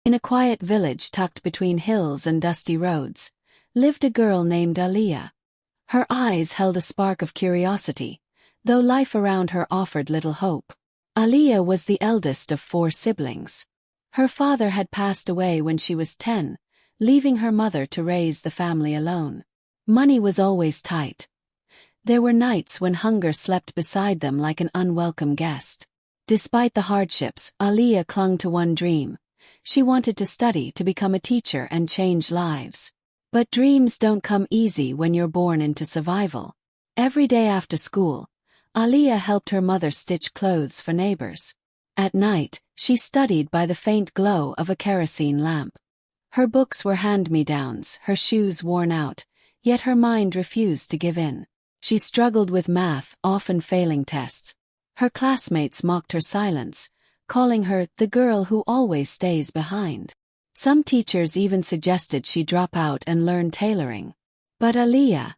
In a quiet village tucked between hills and dusty roads, lived a girl named Aaliya. Her eyes held a spark of curiosity, though life around her offered little hope. Aaliya was the eldest of 4 siblings. Her father had passed away when she was 10, leaving her mother to raise the family alone. Money was always tight. There were nights when hunger slept beside them like an unwelcome guest. Despite the hardships, Aaliya clung to one dream. She wanted to study to become a teacher and change lives. But dreams don't come easy when you're born into survival. Every day after school, Aaliya helped her mother stitch clothes for neighbors. At night, she studied by the faint glow of a kerosene lamp. Her books were hand-me-downs, her shoes worn out, yet her mind refused to give in. She struggled with math, often failing tests. Her classmates mocked her silence, calling her the girl who always stays behind. Some teachers even suggested she drop out and learn tailoring. But Aaliya,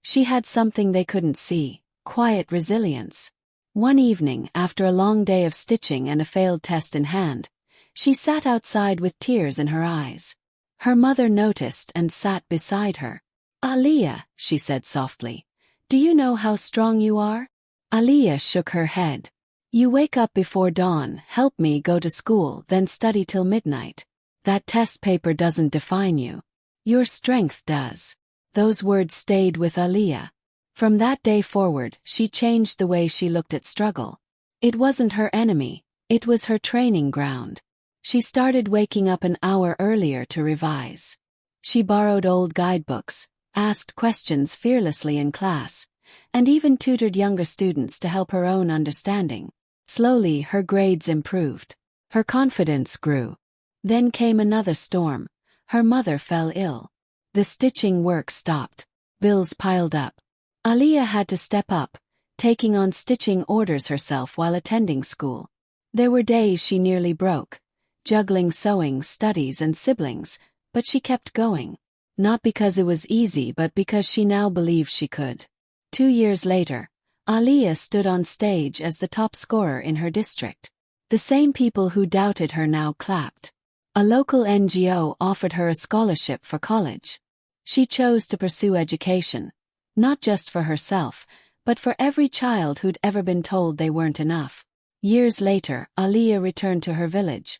she had something they couldn't see: quiet resilience. One evening, after a long day of stitching and a failed test in hand, she sat outside with tears in her eyes. Her mother noticed and sat beside her. "Aaliya," she said softly, "do you know how strong you are?" Aaliya shook her head. "You wake up before dawn, help me go to school, then study till midnight. That test paper doesn't define you. Your strength does." Those words stayed with Aaliya. From that day forward, she changed the way she looked at struggle. It wasn't her enemy, it was her training ground. She started waking up an hour earlier to revise. She borrowed old guidebooks, asked questions fearlessly in class, and even tutored younger students to help her own understanding. Slowly, her grades improved. Her confidence grew. Then came another storm. Her mother fell ill. The stitching work stopped. Bills piled up. Aaliya had to step up, taking on stitching orders herself while attending school. There were days she nearly broke, juggling sewing, studies, and siblings, but she kept going. Not because it was easy, but because she now believed she could. 2 years later, Aaliya stood on stage as the top scorer in her district. The same people who doubted her now clapped. A local NGO offered her a scholarship for college. She chose to pursue education, not just for herself, but for every child who'd ever been told they weren't enough. Years later, Aaliya returned to her village,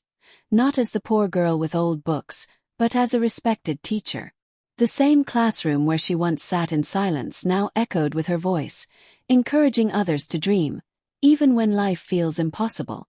not as the poor girl with old books, but as a respected teacher. The same classroom where she once sat in silence now echoed with her voice, encouraging others to dream, even when life feels impossible.